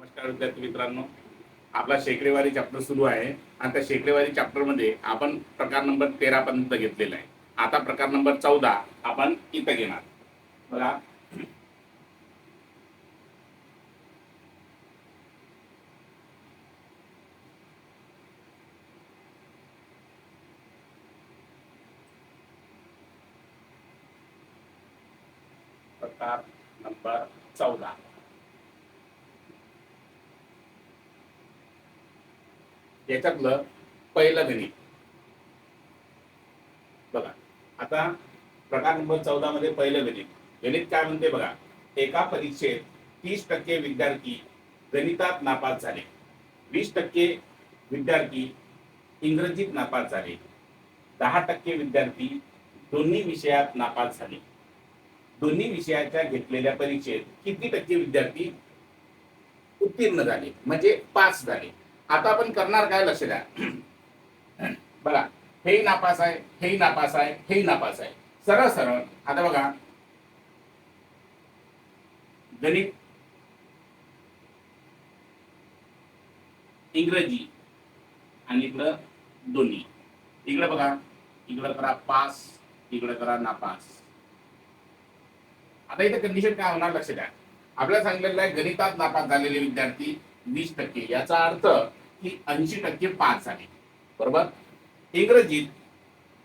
नमस्कार विद्यार्थी मित्रांनो, आपला शेकडेवारी चॅप्टर सुरू आहे आणि त्या शेकडेवारी चॅप्टर मध्ये आपण प्रकार नंबर 13 पर्यंत घेतलेला आहे. आता प्रकार नंबर 14 आपण इथं घेणार. बघा, प्रकार नंबर 14 याच्यातलं पहिलं गणित. बघा, आता प्रकार नंबर 14 मध्ये पहिलं गणित काय म्हणते बघा. एका परीक्षेत 30% विद्यार्थी गणितात नापास झाले, 20% विद्यार्थी इंग्रजीत नापास झाले, 10% विद्यार्थी दोन्ही विषयात नापास झाले. दोन्ही विषयाच्या घेतलेल्या परीक्षेत किती टक्के विद्यार्थी उत्तीर्ण झाले म्हणजे पास झाले. आता आपण करणार काय, लक्ष द्या. बघा, हेही नापास आहे, हेही नापास आहे, हेही नापास आहे. सरळ सरळ आता बघा, गणित, इंग्रजी आणि इकडं दोन्ही. इकडे बघा, इकडे करा पास, इकडे करा नापास. आता इथे कंडिशन काय होणार, लक्ष द्या. आपल्याला सांगितलेलं आहे गणितात नापास झालेले विद्यार्थी 20%, याचा अर्थ की 80% पास झाले, बरोबर. इंग्रजीत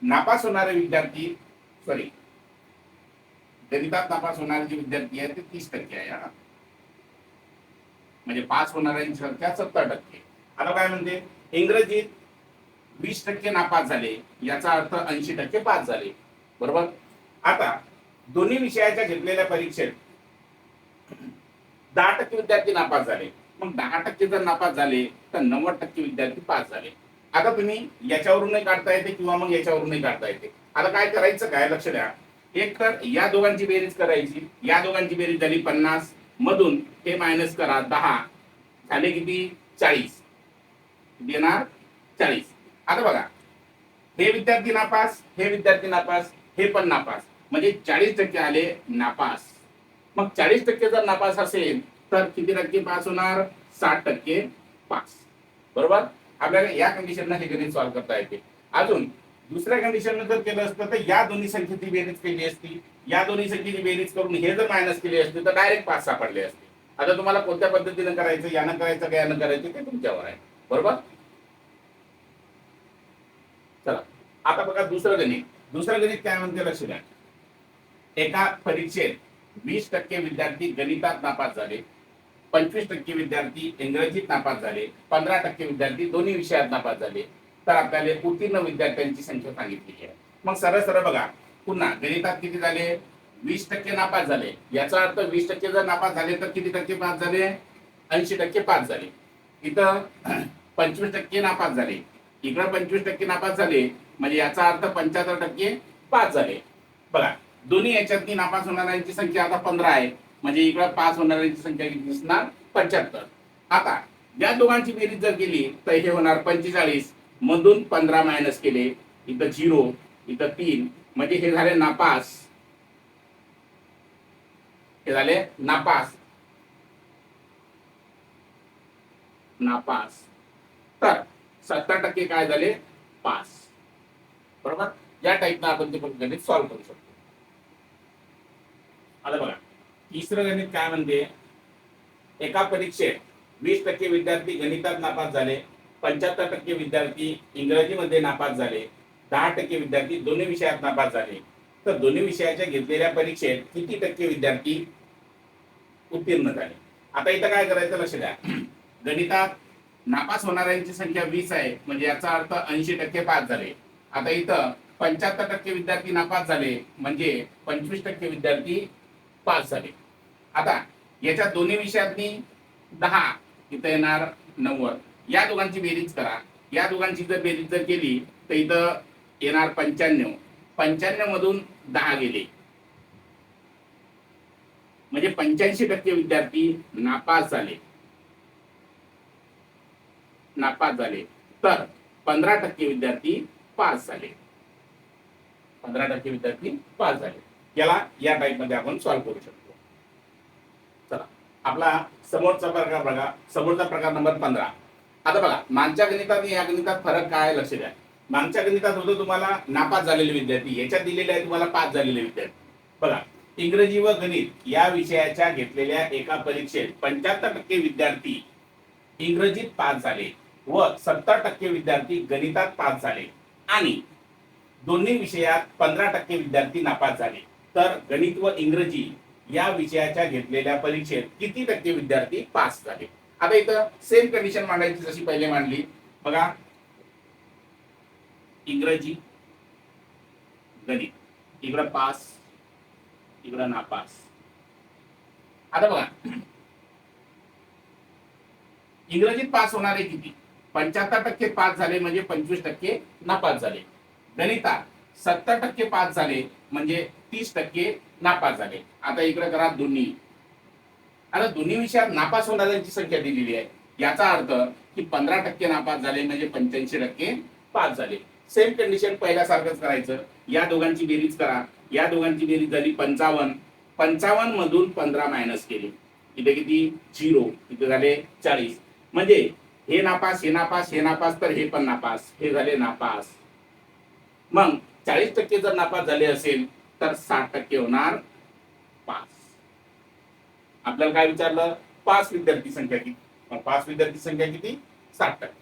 नापास होणारे विद्यार्थी, सॉरी, गणितात नापास होणारे जे विद्यार्थी आहेत ते 30% आहे. म्हणजे पास होणाऱ्यांची संख्या 70%. आता काय म्हणते, इंग्रजीत 20% नापास झाले, याचा अर्थ 80% पास झाले, बरोबर. आता दोन्ही विषयाच्या घेतलेल्या परीक्षेत 10% विद्यार्थी नापास झाले. मग 10% जर नापास झाले तर 90% विद्यार्थी पास झाले. आता तुम्ही याच्यावरूनही काढता येते किंवा मग याच्यावरूनही काढता येते. आता काय करायचं, काय लक्ष द्या. एक तर या दोघांची बेरीज करायची. या दोघांची बेरीज झाली 50, मधून हे मायनस करा 10, झाले किती 40, देणार 40. आता बघा, हे विद्यार्थी नापास, हे विद्यार्थी नापास, हे पण नापास, म्हणजे 40% आले नापास. मग 40% जर नापास असेल तर किती टक्के पास होणार, 60% पास, बरोबर. आपल्याला या कंडिशनला हे गणित सॉल्व्ह करता येते. अजून दुसऱ्या कंडिशन जर केलं असतं तर या दोन्ही संख्येची बेरीज केली असती, या दोन्ही संख्येची बेरीज करून हे जर मायनस केली असते तर डायरेक्ट पास सापडले असते. आता तुम्हाला कोणत्या पद्धतीने करायचं, यानं करायचं का यानं करायचं ते तुमच्यावर आहे, बरोबर. चला, आता बघा दुसरं गणित काय म्हणते, लक्ष द्या. एका परीक्षेत 20% विद्यार्थी गणितात नापास झाले, 25% विद्यार्थी इंग्रजीत नापास झाले, 15% विद्यार्थी दोन्ही विषयात नापास झाले. तर आपल्याला उत्तीर्ण विद्यार्थ्यांची संख्या सांगितलेली आहे. मग सरळ सरळ बघा, पुन्हा गणितात किती झाले, 20% नापास झाले, याचा अर्थ 20% जर नापास झाले तर किती टक्के पास झाले, 80% पास झाले. इथं 25% नापास झाले, इकडं 25% नापास झाले, म्हणजे याचा अर्थ 75% पास झाले. बघा, दोन्ही याच्यातनी नापास होणाऱ्यांची संख्या आता 15 आहे, म्हणजे इकडे पास होणाऱ्यांची संख्या किती दिसणार, 75. आता या दोघांची बेरीज जर केली तर हे होणार 45, मधून 15 मायनस केले, इथं 0, इथं 3, म्हणजे हे झाले नापास. हे झाले नापास. तर 70% काय झाले, पास, बरोबर. या टाईपनं आपण ते गणित सॉल्व्ह करू शकतो. आता बघा, तिसरं गणित काय म्हणते. एका परीक्षेत 20% विद्यार्थी गणितात नापास झाले, 75% विद्यार्थी इंग्रजीमध्ये नापास झाले, 10% विद्यार्थी दोन्ही विषयात नापास झाले. तर दोन्ही विषयाच्या घेतलेल्या परीक्षेत किती टक्के विद्यार्थी उत्तीर्ण झाले. आता इथं काय करायचं, लक्ष द्या. गणितात नापास होणाऱ्यांची संख्या 20 आहे, म्हणजे याचा अर्थ 80% पास झाले. आता इथं 75% विद्यार्थी नापास झाले, म्हणजे 25% विद्यार्थी पास झाले. आता याच्या दोन्ही विषयातनी 10, इथं येणार 90. या दोघांची बेरीज करा. या दोघांची जर बेरीज जर केली तर इथं येणार 95. 95 मधून 10 गेले, म्हणजे 85% विद्यार्थी नापास झाले. तर 15% विद्यार्थी पास झाले. 15% विद्यार्थी पास झाले. याला या टाईप मध्ये आपण सॉल्व्ह करू शकतो. चला, आपला समोरचा प्रकार बघा, समोरचा प्रकार नंबर 15. आता बघा मागच्या गणितात आणि या गणितात फरक काय आहे लक्ष द्या. मागच्या गणितात होतं तुम्हाला नापास झालेले विद्यार्थी, याच्यात दिलेले आहे तुम्हाला पास झालेले विद्यार्थी. बघा इंग्रजी व गणित या विषयाच्या घेतलेल्या एका परीक्षेत 75% विद्यार्थी इंग्रजीत पास झाले व 70% विद्यार्थी गणितात पास झाले आणि दोन्ही विषयात 15% विद्यार्थी नापास झाले. तर गणित व इंग्रजी या विषयाच्या घेतलेल्या परीक्षेत किती टक्के विद्यार्थी पास झाले. आता इथं सेम कंडिशन मांडायची जशी पहिले मांडली. बघा इंग्रजी गणित इकडं पास इकडं नापास. आता बघा इंग्रजीत पास होणारे किती, 75% पास झाले म्हणजे 25% नापास झाले. गणितात 70% पास झाले म्हणजे 30% नापास झाले. आता इकडे करा दोन्ही. आता दोन्ही विषयात नापास होणाऱ्यांची संख्या दिलेली आहे, याचा अर्थ की 15% नापास झाले म्हणजे 85% पास झाले. सेम कंडिशन पहिल्यासारखंच करायचं. या दोघांची बेरीज करा. या दोघांची बेरीज झाली 55. 55 मधून 15 मायनस केले, इथे किती 0, इथे झाले 40. म्हणजे हे नापास, हे नापास, हे नापास, तर हे पण नापास, हे झाले नापास. मग 40% जर नापास झाले असेल तर 60% होणार पास. आपल्याला काय विचारलं, पास विद्यार्थी संख्या किती. पास विद्यार्थी संख्या किती, 60%.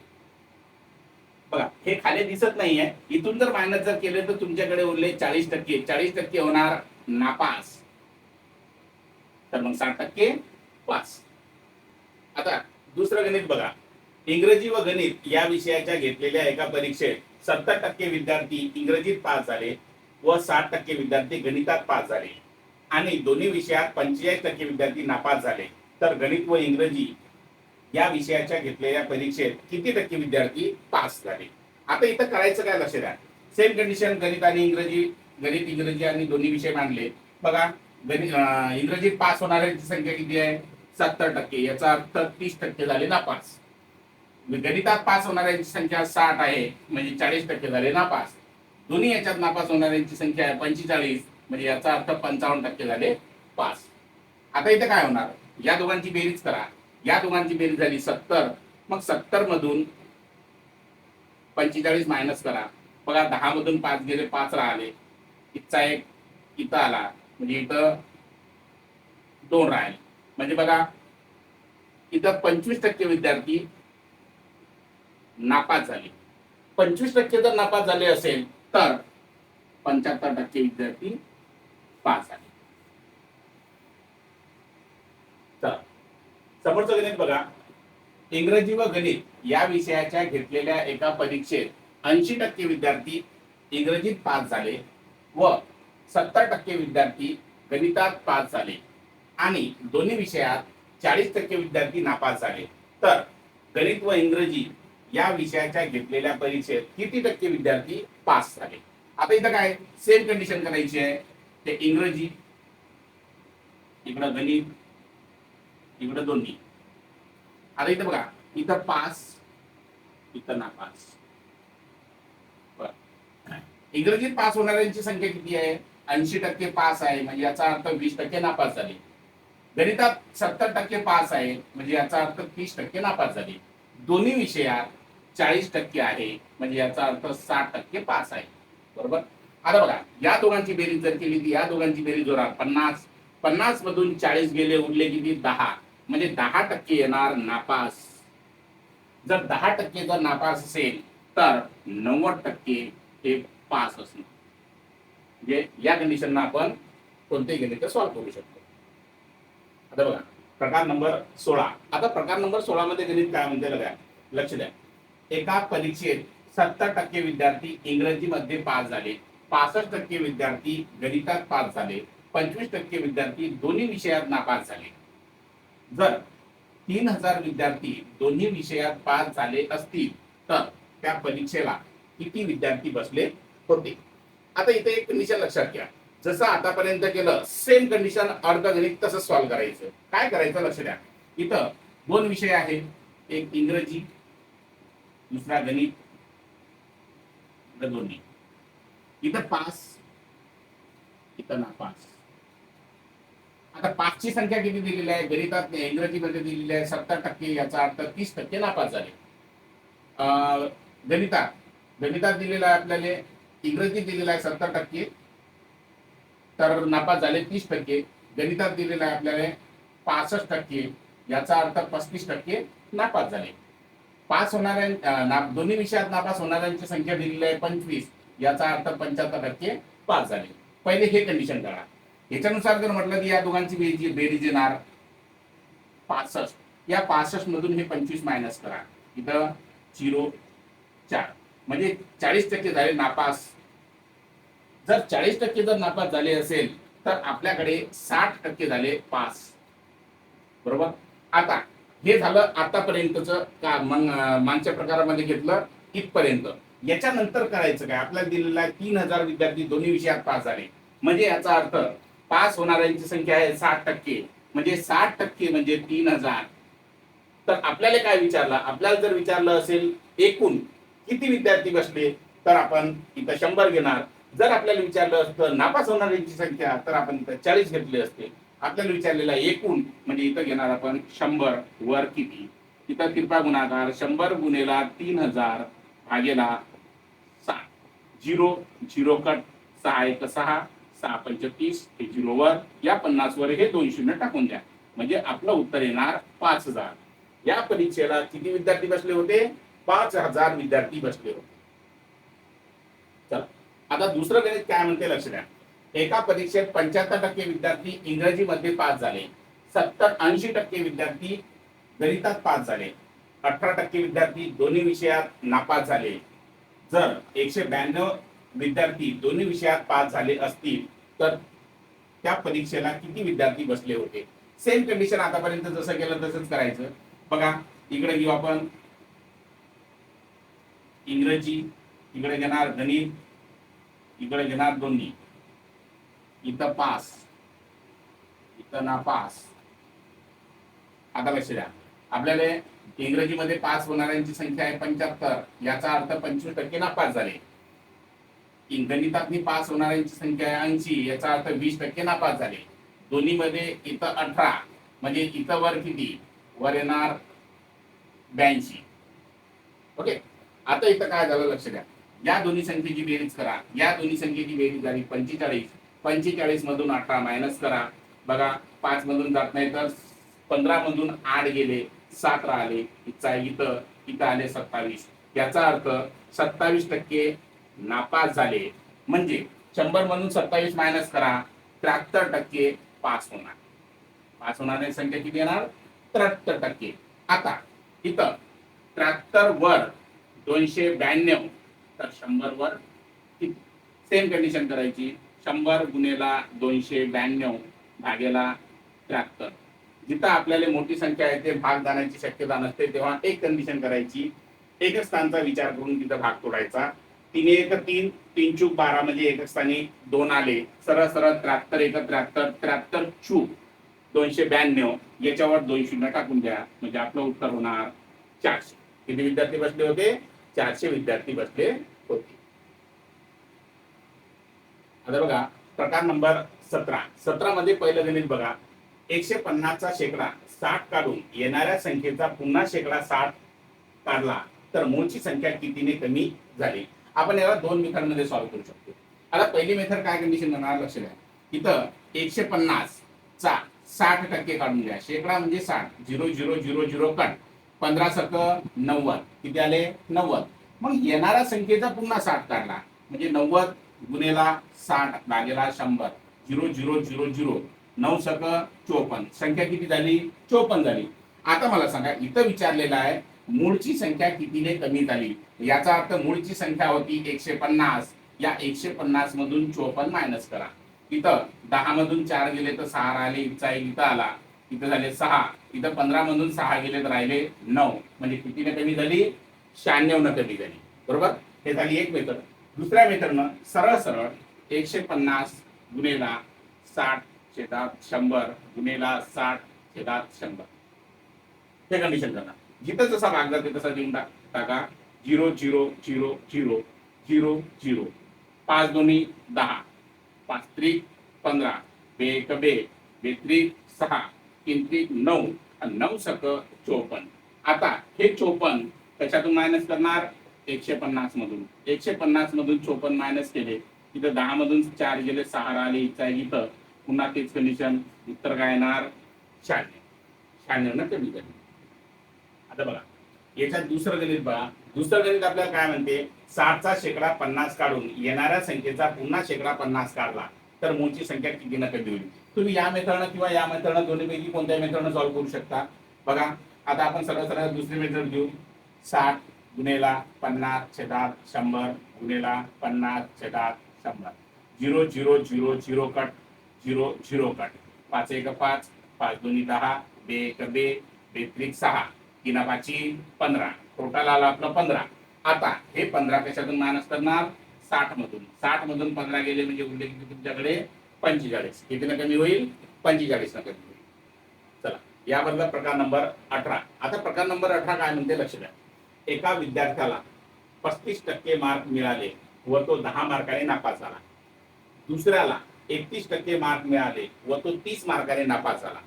बघा हे खाली दिसत नाहीये, इथून जर मायनस जर केले तर तुमच्याकडे उरले 40%. 40% होणार नापास, तर मग 60% पास. आता दुसरं गणित बघा. इंग्रजी व गणित या विषयाच्या घेतलेल्या एका परीक्षेत 70% विद्यार्थी इंग्रजीत पास झाले व 60% विद्यार्थी गणितात पास झाले आणि दोन्ही विषयात 45% विद्यार्थी नापास झाले. तर गणित व इंग्रजी या विषयाच्या घेतलेल्या परीक्षेत किती टक्के विद्यार्थी पास झाले. आता इथं करायचं काय लक्ष द्या. सेम कंडिशन गणित आणि इंग्रजी, गणित इंग्रजी आणि दोन्ही विषय मांडले. बघा गणित इंग्रजीत पास होणाऱ्यांची संख्या किती आहे, 70%. याचा अर्थ 30% झाले नापास. गणितात पास होणाऱ्यांची संख्या 60 आहे म्हणजे 40% झाले नापास. दोन्ही याच्यात नापास होणाऱ्यांची संख्या आहे 45 म्हणजे याचा अर्थ 55% झाले पास. आता इथे काय होणार, या दोघांची बेरीज करा. या दोघांची बेरीज झाली 70. मग 70 मधून 45 मायनस करा. बघा 10 मधून 5 गेले, 5 राहिले. इथचा एक इथं आला म्हणजे इथं 2 राहिले. म्हणजे बघा इथं 25% विद्यार्थी नापास झाले. 25% जर नापास झाले असेल तर 75% विद्यार्थी पास झाले. तर समोरचं गणित बघा. इंग्रजी व गणित या विषयाच्या घेतलेल्या एका परीक्षेत 80% विद्यार्थी इंग्रजीत पास झाले व 70% विद्यार्थी गणितात पास झाले आणि दोन्ही विषयात 40% विद्यार्थी नापास झाले. तर गणित व इंग्रजी या विषयाच्या घेतलेल्या परीक्षेत किती टक्के विद्यार्थी पास झाले. आता इथं काय सेम कंडिशन करायची आहे. ते इंग्रजी इकडं गणित इकडं दोन्ही. आता इथं बघा इथं पास इथं नापास. इंग्रजीत पास होणाऱ्यांची संख्या किती आहे, 80% पास आहे म्हणजे याचा अर्थ 20% नापास झाले. गणितात 70% पास आहे म्हणजे याचा अर्थ 30% नापास झाले. दोन्ही विषयात 40% आहे म्हणजे याचा अर्थ 60% पास आहे. बरोबर. आता बघा या दोघांची बेरीज जर केली तर या दोघांची बेरीज होणार 50. 50 मधून 40 गेले, उरले किती 10 म्हणजे 10% येणार नापास. जर 10% जर नापास असेल तर 90% हे पास असणार. म्हणजे या कंडिशनला आपण कोणतेही गणित सॉल्व्ह करू शकतो. आता बघा प्रकार नंबर 16. आता प्रकार नंबर 16 मध्ये गणित काय म्हणते बघा, लक्ष द्या. एका परीक्षेत 70% विद्यार्थी इंग्रजीमध्ये पास झाले, 65% विद्यार्थी गणितात पास झाले, 25% विद्यार्थी दोन्ही विषयात नापास झाले. जर 3000 विद्यार्थी दोन्ही विषयात पास झाले असतील तर त्या परीक्षेला किती विद्यार्थी बसले होते. आता इथे एक कंडिशन लक्षात घ्या. जसं आतापर्यंत केलं सेम कंडिशन अर्धगणित तसं सॉल्व्ह करायचं. काय करायचं लक्ष द्या. इथं 2 विषय आहेत, एक इंग्रजी दुसरा गणित, दोन्ही. इथं पास इथं नापास. आता 5ची संख्या किती दिलेली आहे गणितात इंग्रजीमध्ये दिलेली आहे 70%, याचा अर्थ 30% नापास झाले. गणितात गणितात दिलेलं आहे आपल्याला, इंग्रजीत दिलेलं आहे 70%, तर नापास झाले 30%. गणितात दिलेलं आहे आपल्याला 65%, याचा अर्थ 35% नापास झाले. पास होणाऱ्या दोन्ही विषयात नापास होणाऱ्यांची संख्या दिलेली आहे 25, याचा अर्थ 75% पास झाले. पहिले हे कंडिशन करा. याच्यानुसार जर म्हटलं की या दोघांची बेरीज येणार 65, या 65 मधून हे 25 मायनस करा, इथं 0.4 म्हणजे 40% झाले नापास. जर 40% जर नापास झाले असेल तर आपल्याकडे 60% झाले पास. बरोबर. आता हे झालं आतापर्यंतच का, मग मागच्या प्रकारामध्ये घेतलं इथपर्यंत. याच्यानंतर करायचं काय, आपल्याला दिलेला आहे 3000 विद्यार्थी दोन्ही विषयात पास झाले, म्हणजे याचा अर्थ पास होणाऱ्यांची संख्या आहे 60%, म्हणजे 60% म्हणजे 3000. तर आपल्याला काय विचारलं, आपल्याला जर विचारलं असेल एकूण किती विद्यार्थी बसले, तर आपण इथं 100 घेणार. जर आपल्याला विचारलं असतं नापास होणाऱ्यांची संख्या, तर आपण इथं 40 घेतले असते. आपल्याला विचारलेला एकूण म्हणजे इथं घेणार आपण 100 वर किती, इथं तिरपा गुणाकार 100 गुणेला 3000 भागेला 6, 0 0 कट, 6 1 6, 6 5 30, हे 0 वर, या 50 वर हे 2 शून्य टाकून द्या, म्हणजे आपलं उत्तर येणार 5000. या परीक्षेला किती विद्यार्थी बसले होते, 5000 विद्यार्थी बसले होते. चला आता दुसरं गणित काय म्हणते लक्ष द्या. एका परीक्षेत 75% विद्यार्थी इंग्रजीमध्ये पास झाले, 80% विद्यार्थी गणितात पास झाले, 18% विद्यार्थी दोन्ही विषयात नापास झाले. जर 192 विद्यार्थी दोन्ही विषयात पास झाले असतील तर त्या परीक्षेला किती विद्यार्थी बसले होते. सेम कंडिशन आतापर्यंत जसं केलं तसंच करायचं. बघा इकडे घेऊ आपण इंग्रजी, इकडे घेणार गणित, इकडे घेणार दोन्ही, इथं पास, इथं नापास. आता लक्ष द्या, आपल्याला इंग्रजीमध्ये पास होणाऱ्यांची संख्या आहे 75, याचा अर्थ 25% नापास झाले. गणितातनी पास होणाऱ्यांची संख्या आहे 80, याचा अर्थ 20% नापास झाले. दोन्ही मध्ये इथं 18, म्हणजे इथं वर किती, वर येणार 82. ओके. आता इथं काय झालं लक्ष द्या, या दोन्ही संख्येची बेरीज करा. या दोन्ही संख्येची बेरीज झाली 45, 45 मधून 18 मायनस करा. बघा 5 मधून जात नाही तर 15 मधून 8 गेले, 7 राहिले, इथं आले 27, याचा अर्थ 27% नापास झाले. म्हणजे 100 मधून 27 मायनस करा, 73% पास होणार. पास होणाऱ्या संख्या किती येणार, 73%. आता इथं 73 वर 292, तर 100 वर सेम कंडिशन करायची, 100 गुणेला 292 भागेला 73. जिथं आपल्याला मोठी संख्या आहे ते भाग जाण्याची शक्यता नसते, तेव्हा एक कंडिशन करायची, एकच स्थानचा विचार करून तिथं भाग तोडायचा. 3 1 3, 3 चूक 12, म्हणजे एकच स्थानी 2 आले, सरळ सरळ 73 1 73, 73 चूक 292, याच्यावर 2 शून्य टाकून द्या, म्हणजे आपलं उत्तर होणार 400. किती विद्यार्थी बसले होते, 400 विद्यार्थी बसले होते. आता बघा प्रकार नंबर 17 मध्ये पहिलं गणित बघा. 150 चा शेकडा 60 काढून येणाऱ्या संख्येचा पुन्हा शेकडा 60 काढला तर मूळची संख्या कितीने कमी झाली. आपण याला दोन मेथड मध्ये सॉल्व्ह करू शकतो. आता पहिली मेथड काय कंडिशन करणार लक्ष द्या. इथं 150 चा 60% काढून द्या. शेकडा म्हणजे 60, 0 0 0 0 कट, 15 सक 90, किती आले 90. मग येणाऱ्या संख्येचा पुन्हा 60 काढला, म्हणजे 90 गुणेला 60 भागेला 100, 0 0 0 0, 9 सक 54, संख्या किती झाली 54 झाली. आता मला सांगा इथं विचारलेलं आहे मूळची संख्या कितीने कमी झाली. याचा अर्थ मूळची संख्या होती 150, या 150 मधून 54 मायनस करा. इथं 10 मधून 4 गेले तर 6 राहिले, इथं आला, इथं झाले 6, इथं 15 मधून 6 गेले तर राहिले 9, म्हणजे कितीने कमी झाली 96 न कमी झाली. बरोबर. हे झाली एक मेथड. दुसऱ्या मेथडनं सरळ सरळ 150 गुणेला 60 छेदात 100 गुणेला 60 छेदात 100 हे कंडिशन करणार. जिथं जसा भाग जाते तसा देऊन टाका. 0 0 0 0 0 0, 5 दोन्ही 10, 5 त्रिक 15, बे एक बे, बेत्रिक 6, किंत्रिक 9 आणि 9 सक 54. आता हे 54 कशातून मायनस करणार? 150 मधून. 150 मधून 54 मायनस केले, इथं 10 मधून 4 गेले, 6 राहिले, इथं पुन्हा तेच कंडिशन. उत्तर काय येणार? 96. 96 ना कमी कमी. आता बघा याच्यात दुसरं गणित बघा. दुसरं गणित आपल्याला काय म्हणते? 60चा शेकडा 50 काढून येणाऱ्या संख्येचा पुन्हा शेकडा 50 काढला तर मूळची संख्या किती न कमी होईल. तुम्ही या मेथडनं किंवा या मेथडनं दोन्हीपैकी कोणत्याही मेथडनं सॉल्व्ह करू शकता. बघा आता आपण सरळ दुसरी मेथड घेऊ. 60 गुणेला 50 छेदात 100 गुणेला 50 छेदात 100. 0 0 0 0 कट 0 0 कट. 5 1 5 5 2 10 2 1 2 बेत्रिक 6 3 5 15. टोटल आला आपलं 15. आता हे 15 कशातून मायनस करणार? 60 मधून. 60 मधून 15 गेले म्हणजे उरले किती तुमच्याकडे? 45. किती न कमी होईल? 45 न कमी होईल. चला याबद्दल प्रकार नंबर 18. आता प्रकार नंबर 18 काय म्हणते लक्ष द्या. एका विद्यार्थ्याला 35% मार्क मिळाले व तो 10 मार्काने नापास झाला. दुसऱ्याला 31% मार्क मिळाले व तो 30 मार्काने नापास झाला.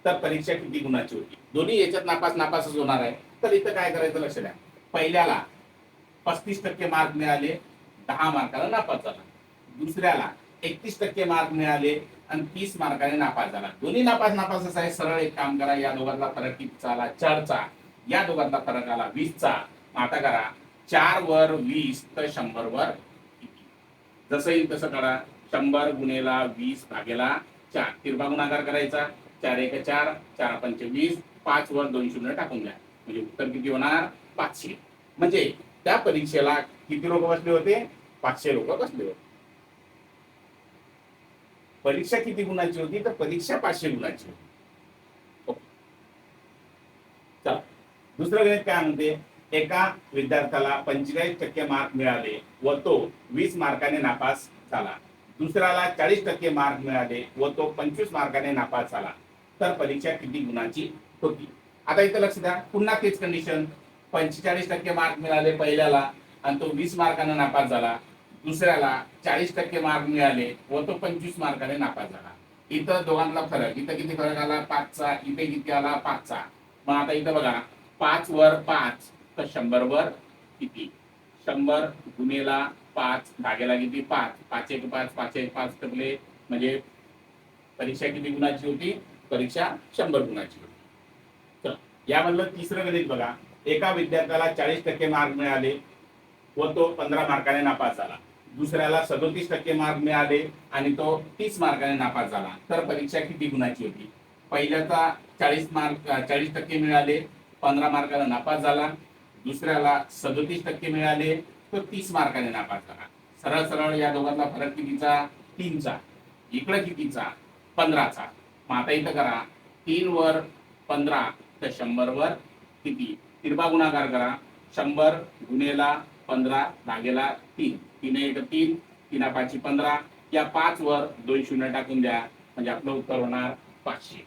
तर परीक्षा किती गुणाची होती? दोन्ही याच्यात नापासच होणार आहे. तर इथं काय करायचं लक्ष द्या. पहिल्याला 35% मार्क मिळाले, 10 मार्काला नापास झाला. दुसऱ्याला 31% मार्क मिळाले आणि 30 मार्काने नापास झाला. दोन्ही नापासच आहे. सरळ एक काम करा, या दोघांचा फरक कितीचा आला? 4चा. या दोघांचा फरक आला 20चा. आता करा 4 वर 20 तर 100 वर किती? जसं येईल तसं करा. 100 गुणेला 20 भागेला 4. तिरपा गुणाकार करायचा. 4 1 4 4 5 20. 5 वर 2 शून्य टाकून द्या म्हणजे उत्तर किती होणार? 500. म्हणजे त्या परीक्षेला किती लोक बसले होते? 500 लोक बसले होते. परीक्षा किती गुणाची होती? तर परीक्षा 500 गुणाची होती. चला दुसरं गणित काय म्हणते? एका विद्यार्थ्याला 45% मार्क मिळाले व तो 20 मार्काने नापास झाला. दुसऱ्याला 40% मार्क मिळाले व तो 25 मार्काने नापास झाला. तर परीक्षा किती गुणाची होती? आता इथं लक्ष द्या. पुन्हा तेच कंडिशन. 45% मार्क मिळाले पहिल्याला आणि तो 20 मार्काने नापास झाला. दुसऱ्याला 40% मार्क मिळाले व तो 25 मार्काने नापास झाला. इथं दोघांना फरक. इथं किती फरक आला? 5चा. इथे किती आला? 5चा. मग आता इथं बघा 5 वर 5 तर 100 वर किती? 100 गुणेला 5 भागेला किती? 5. 5 1 5 5 1 5 टकले म्हणजे परीक्षा किती गुणाची होती? परीक्षा 100 गुणाची होती. चल यामधलं तिसरं गणित बघा. एका विद्यार्थ्याला 40% मार्क मिळाले व तो 15 मार्काने नापास झाला. दुसऱ्याला 37% मार्क मिळाले आणि तो 30 मार्काने नापास झाला. तर परीक्षा किती गुणाची होती? पहिल्याचा 40% मिळाले, 15 मार्काने नापास झाला. दुसऱ्याला 37% मिळाले, तो 30 मार्काने नापास झाला. सरळ सरळ या दोघांचा फरक कितीचा? 3चा. इकडे कितीचा? 15चा. मग आता इथं करा 3 वर 15 तर 100 वर किती? तिरपा गुणाकार करा. 100 गुणेला 15 भागेला 3. 3 1 3 3 5 15. या 5 वर 2 शून्य टाकून द्या म्हणजे आपलं उत्तर होणार 500.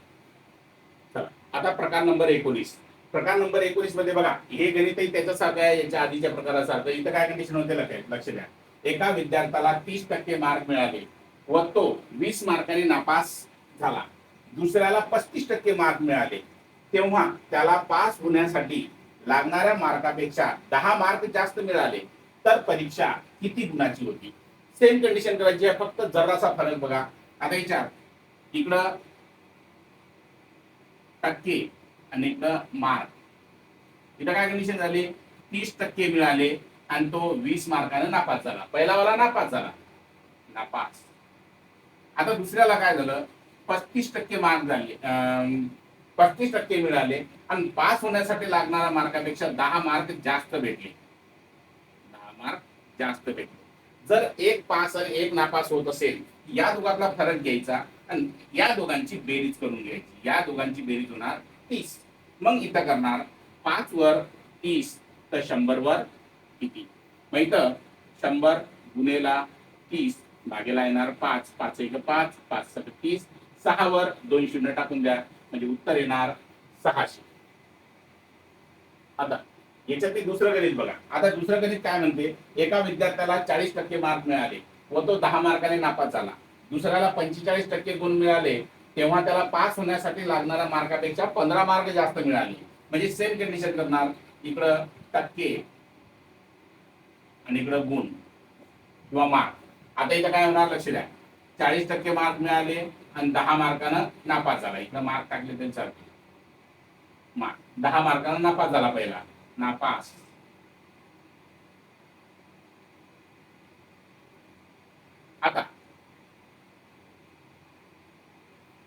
चला आता प्रकार नंबर 19. प्रकार नंबर 19 मध्ये बघा हे गणितही त्याच्यासारखं आहे, याच्या आधीच्या प्रकारासारखं. इथं काय कंडिशन होते लक्ष द्या. एका विद्यार्थ्याला 30% मार्क मिळाले व तो 20 मार्काने नापास झाला. दुसऱ्याला 35% मार्क मिळाले. तेव्हा त्याला पास होण्यासाठी लागणाऱ्या मार्कापेक्षा 10 मार्क जास्त मिळाले. तर परीक्षा किती गुणाची होती? सेम कंडिशन करायची आहे, फक्त जरासा फरक बघा. आता विचार इकडं टक्के आणि इकडं मार्क. इथं काय कंडिशन झाली? 30% मिळाले आणि तो 20 मार्काने नापास झाला. पहिला वाला नापास झाला. नापास. आता दुसऱ्याला काय झालं? 35% मार्क झाले, 35% मिळाले आणि पास होण्यासाठी लागणाऱ्या मार्कापेक्षा 10 मार्क जास्त भेटले. 10 मार्क जास्त भेटले. जर एक पास आणि एक नापास होत असेल, या दोघांतला फरक घ्यायचा आणि या दोघांची बेरीज करून घ्यायची. या दोघांची बेरीज होणार 30. मग इथं करणार 5 वर 30 तर 100 वर किती? मग इथं 100 गुणेला 30 भागेला येणार 5. 5 1 5 5 7 30. 6 वर 2 शून्य टाकून द्या म्हणजे उत्तर येणार 600. आता याच्यात दुसरं गणित बघा. आता दुसरं गणित काय म्हणते? एका विद्यार्थ्याला 40% मार्क मिळाले व तो 10 मार्काने नापास झाला. दुसऱ्याला 45% गुण मिळाले तेव्हा त्याला पास होण्यासाठी लागणाऱ्या मार्कापेक्षा 15 मार्क जास्त मिळाले. म्हणजे सेम कंडिशन करणार, इकडं टक्के आणि इकडं गुण किंवा मार्क. आता इथं काय होणार लक्ष द्या, 40% मार्क मिळाले आणि 10 मार्कानं नापास झाला. इकडं मार्क टाकले तरी चालते. मार्क 10 मार्कानं नापास झाला, पहिला नापास.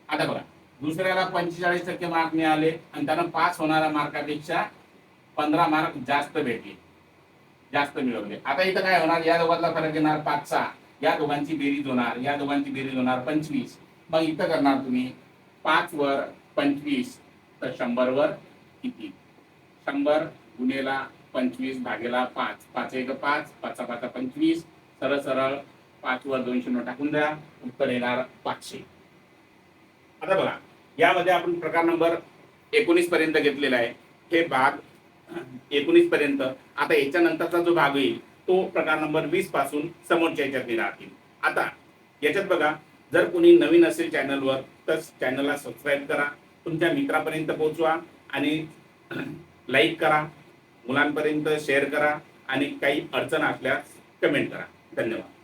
आता बघा, दुसऱ्याला 45% मार्क मिळाले आणि त्यानं पास होणाऱ्या मार्कापेक्षा 15 मार्क जास्त भेटले, जास्त मिळवले. आता इथं काय होणार, या दोघांचा फरक येणार 5चा, या दोघांची बेरीज होणार, या दोघांची बेरीज होणार 25. मग इथं करणार तुम्ही 5 वर 25 तर 100 वर किती, 100 गुणेला 25 भागेला 5, 5 1 5, 5 5 25, सरळ सरळ 5 वर 200 टाकून द्या, उत्तर येणार 500. आता बघा, यामध्ये आपण प्रकार नंबर 19 पर्यंत घेतलेला आहे. हे भाग 19 पर्यंत. आता याच्यानंतरचा जो भाग येईल तो प्रकार नंबर 20 पासून समोरच्या याच्यात राहतील. आता याच्यात बघा, जर कोणी नवीन असेल चॅनलवर तर चॅनलला सबस्क्राईब करा, तुमच्या मित्रापर्यंत पोहोचवा आणि लाईक करा, मुलांपर्यंत शेअर करा आणि काही अडचण असल्यास कमेंट करा. धन्यवाद.